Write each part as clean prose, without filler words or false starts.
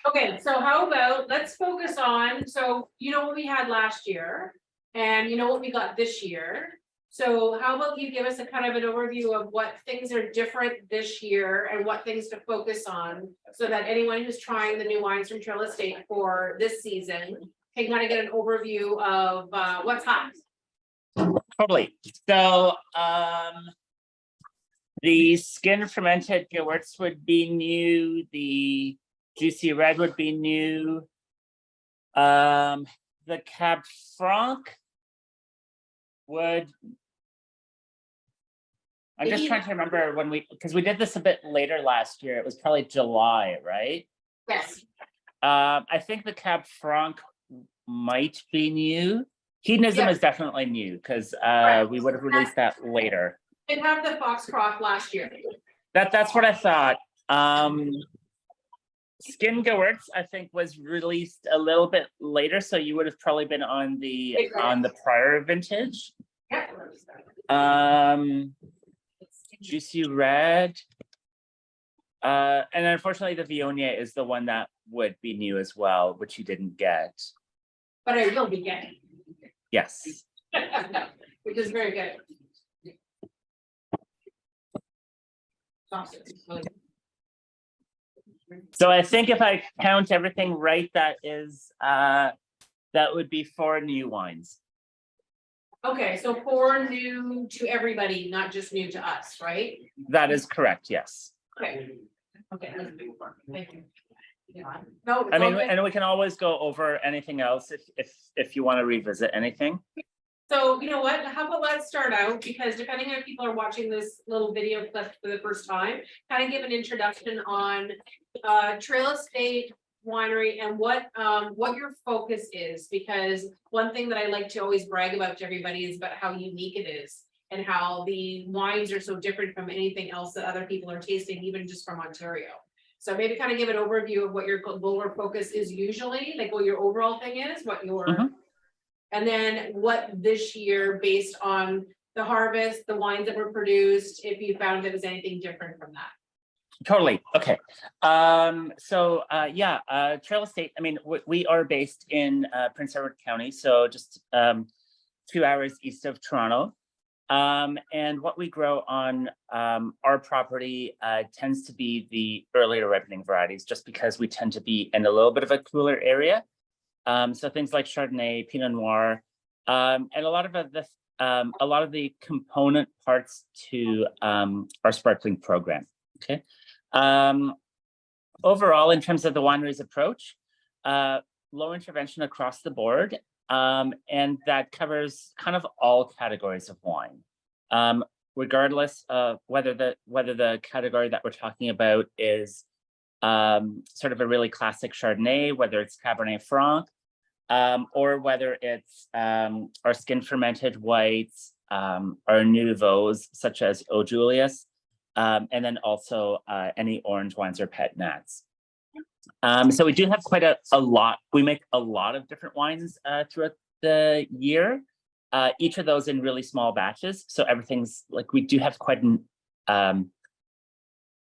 Okay, so how about, let's focus on, so you know what we had last year, and you know what we got this year. So how about you give us a kind of an overview of what things are different this year and what things to focus on, so that anyone who's trying the new wines from Trail Estate for this season can kind of get an overview of what's hot. Totally. So the skin fermented Gewürz would be new. The juicy red would be new. The Cab Franc would. I'm just trying to remember when because we did this a bit later last year. It was probably July, right? Yes. I think the Cab Franc might be new. Hedonism is definitely new because we would have released that later. Did have the Foxcroft last year. That's what I thought. Skin Gewürz, I think, was released a little bit later, so you would have probably been on the prior vintage. Juicy red. And unfortunately the Viognier is the one that would be new as well, which you didn't get. But I will be getting. Yes. Which is very good. So I think if I count everything right, that would be 4 new wines. Okay, so 4 new to everybody, not just new to us, right? That is correct, yes. Okay. Okay, thank you. Yeah. No, I mean, and we can always go over anything else if you want to revisit anything. So you know what, how about let's start out, because depending on if people are watching this little video clip for the first time, kind of give an introduction on Trail Estate Winery and what your focus is, because one thing that I like to always brag about to everybody is about how unique it is and how the wines are so different from anything else that other people are tasting, even just from Ontario. So maybe kind of give an overview of what your goal or focus is usually, like what your overall thing is, what your and then what this year, based on the harvest, the wines that were produced, if you found there was anything different from that. Totally. Okay. Trail Estate, I mean, we are based in Prince Edward County, so just 2 hours east of Toronto. And what we grow on our property tends to be the earlier ripening varieties, just because we tend to be in a little bit of a cooler area. So things like Chardonnay, Pinot Noir, and a lot of the component parts to our sparkling program. Okay. Overall, in terms of the winery's approach, low intervention across the board, and that covers kind of all categories of wine, regardless of whether the category that we're talking about is sort of a really classic Chardonnay, whether it's Cabernet Franc, or whether it's our skin fermented whites, our nouveaux such as Eau Julius, and then also any orange wines or pet nats. So we do have quite a lot. We make a lot of different wines throughout the year, each of those in really small batches. So everything's like, we do have quite an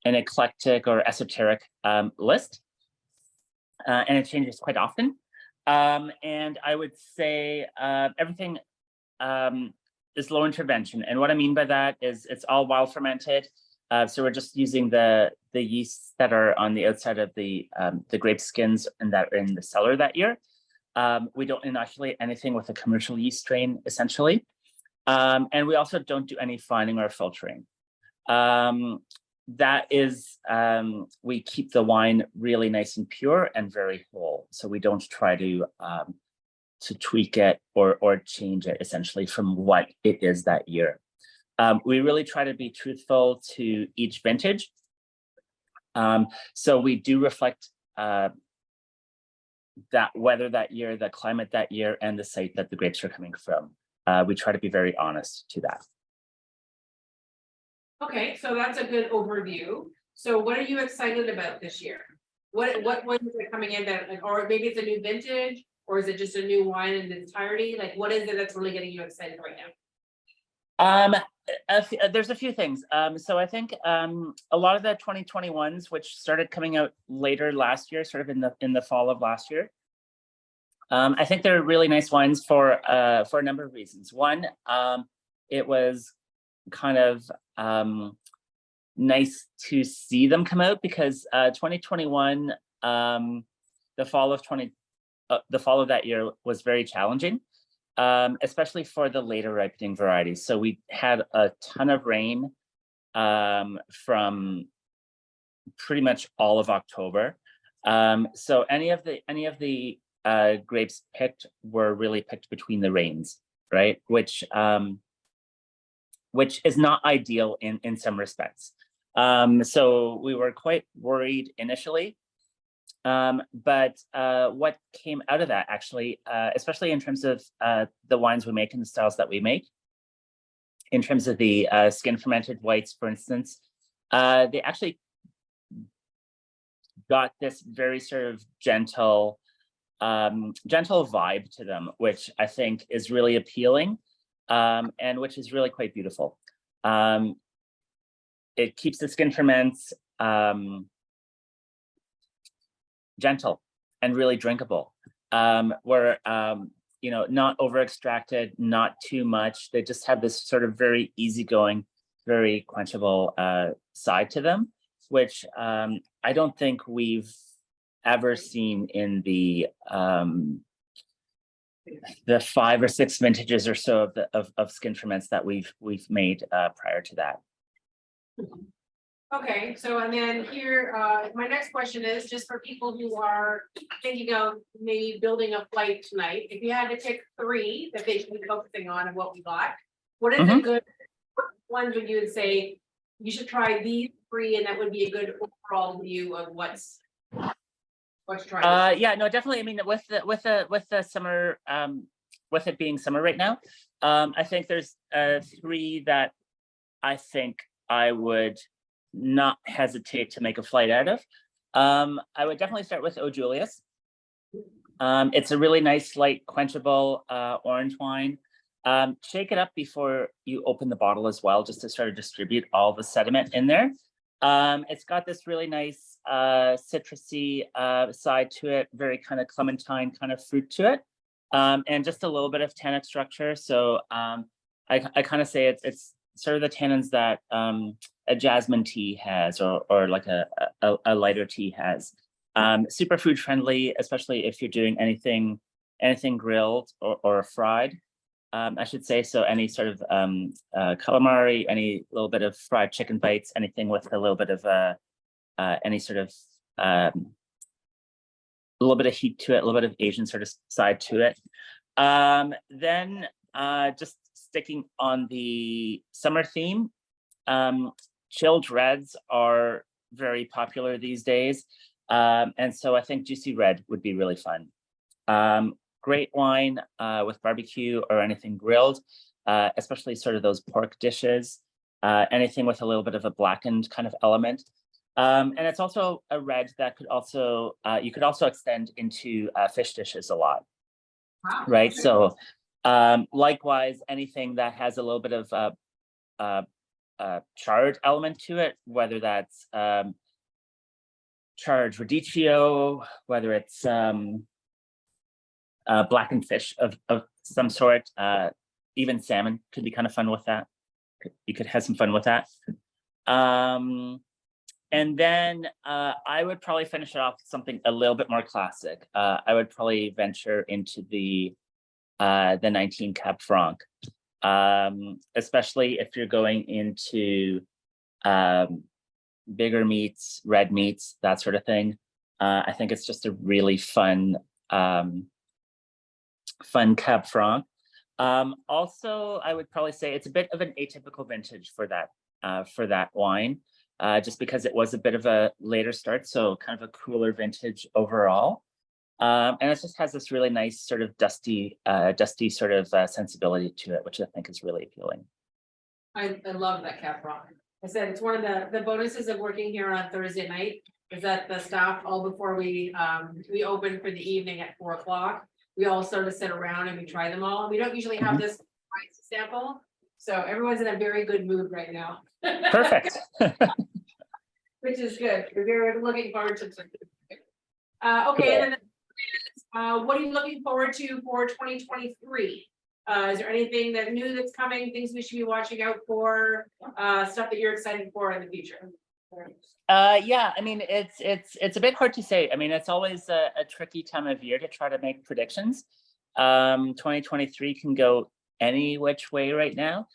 eclectic or esoteric list, and it changes quite often. And I would say everything is low intervention. And what I mean by that is it's all wild fermented. So we're just using the yeasts that are on the outside of the grape skins and that are in the cellar that year. We don't inoculate anything with a commercial yeast strain, essentially. And we also don't do any fining or filtering. That is, we keep the wine really nice and pure and very whole. So we don't try to tweak it or change it essentially from what it is that year. We really try to be truthful to each vintage. So we do reflect that weather that year, the climate that year, and the site that the grapes are coming from. We try to be very honest to that. Okay, so that's a good overview. So what are you excited about this year? What ones are coming in that, or maybe it's a new vintage, or is it just a new wine in its entirety? Like, what is it that's really getting you excited right now? There's a few things. So I think a lot of the 2021s, which started coming out later last year, sort of in the fall of last year, I think they're really nice wines for a number of reasons. One, it was kind of nice to see them come out because 2021, the fall of that year was very challenging. Especially for the later ripening varieties. So we had a ton of rain from pretty much all of October. So any of the grapes picked were really picked between the rains, right? Which is not ideal in some respects. So we were quite worried initially. But what came out of that actually, especially in terms of the wines we make and the styles that we make, in terms of the skin fermented whites, for instance, they actually got this very sort of gentle vibe to them, which I think is really appealing, and which is really quite beautiful. It keeps the skin ferments gentle and really drinkable, where not over extracted, not too much. They just have this sort of very easygoing, very quenchable side to them, which I don't think we've ever seen in the 5 or 6 vintages or so of skin ferments that we've made prior to that. Okay, so and then here, my next question is just for people who are thinking of maybe building a flight tonight. If you had to pick 3 that they should be focusing on and what we got, what is a good ones would you would say you should try these 3 and that would be a good overall view of what's trying? Yeah, no, definitely. I mean, with the summer, with it being summer right now, I think there's 3 that I think I would not hesitate to make a flight out of. I would definitely start with O. Julius. It's a really nice, light, quenchable orange wine. Shake it up before you open the bottle as well, just to sort of distribute all the sediment in there. It's got this really nice citrusy side to it, very kind of clementine kind of fruit to it, and just a little bit of tannic structure. So I kind of say it's sort of the tannins that a jasmine tea has, or like a lighter tea has. Super food friendly, especially if you're doing anything grilled or fried, I should say. So any sort of calamari, any little bit of fried chicken bites, anything with a little bit of any sort of a little bit of heat to it, a little bit of Asian sort of side to it. Then just sticking on the summer theme, chilled reds are very popular these days. And so I think Juicy Red would be really fun. Great wine with barbecue or anything grilled, especially sort of those pork dishes, anything with a little bit of a blackened kind of element. And it's also a red that could also, you could also extend into fish dishes a lot. Wow. Right? So likewise, anything that has a little bit of charred element to it, whether that's charred radicchio, whether it's blackened fish of some sort, even salmon could be kind of fun with that. You could have some fun with that. And then I would probably finish it off with something a little bit more classic. I would probably venture into the 19 Cab Franc, especially if you're going into bigger meats, red meats, that sort of thing. I think it's just a really fun Cab Franc. Also, I would probably say it's a bit of an atypical vintage for that wine, just because it was a bit of a later start, so kind of a cooler vintage overall. And it just has this really nice sort of dusty sort of sensibility to it, which I think is really appealing. I love that Cab Franc. I said it's one of the bonuses of working here on Thursday night is that the staff, all before we open for the evening at 4 o'clock, we all sort of sit around and we try them all. We don't usually have this price sample, So everyone's in a very good mood right now. Perfect. Which is good. We're very looking forward to it. Okay, and then what are you looking forward to for 2023? Is there anything that new that's coming, things we should be watching out for, stuff that you're excited for in the future? Yeah, I mean, it's a bit hard to say. I mean, it's always a tricky time of year to try to make predictions. 2023 can go any which way right now.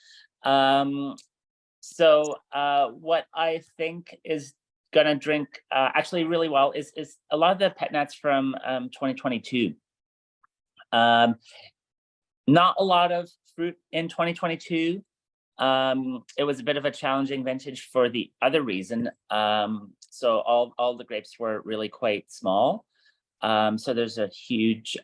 So what I think is gonna drink actually really well is a lot of the pet nats from 2022. Not a lot of fruit in 2022. It was a bit of a challenging vintage for the other reason. So all the grapes were really quite small. So there's a huge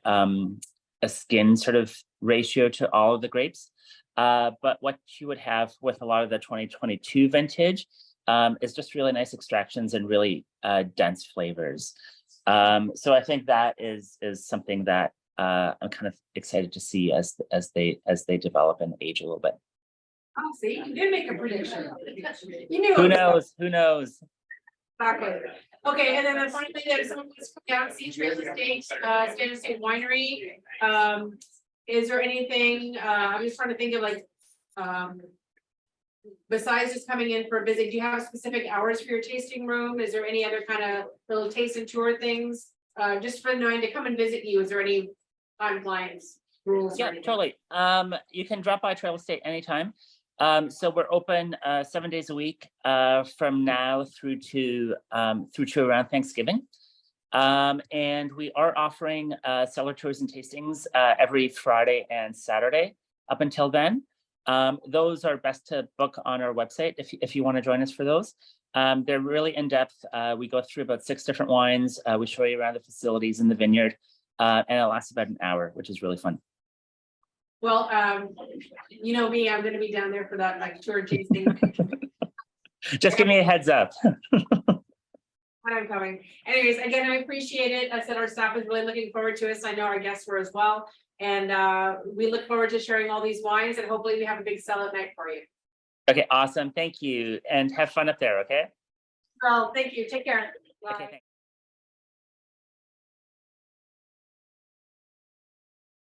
a skin sort of ratio to all of the grapes. But what you would have with a lot of the 2022 vintage is just really nice extractions and really dense flavors. So I think that is something that I'm kind of excited to see as they develop and age a little bit. Oh, see, you did make a prediction. You knew. Who knows? Who knows? Exactly. Okay, and then the final thing that someone was down, see Trail Estate, Standard State Winery. Is there anything, I'm just trying to think of like, besides just coming in for a visit, do you have specific hours for your tasting room? Is there any other kind of little taste and tour things? Just for knowing to come and visit you, is there any timelines, rules? Yeah, totally. You can drop by Trail Estate anytime. So we're open 7 days a week from now through to around Thanksgiving. And we are offering cellar tours and tastings every Friday and Saturday up until then. Those are best to book on our website if you want to join us for those. They're really in-depth. We go through about 6 different wines. We show you around the facilities in the vineyard, and it lasts about an hour, which is really fun. Well, you know me, I'm gonna be down there for that like tour tasting. Just give me a heads up. When I'm coming. Anyways, again, I appreciate it. I said our staff is really looking forward to it. I know our guests were as well. And we look forward to sharing all these wines and hopefully we have a big sellout night for you. Okay, awesome. Thank you. And have fun up there, okay? Well, thank you. Take care. Bye. Okay, thanks.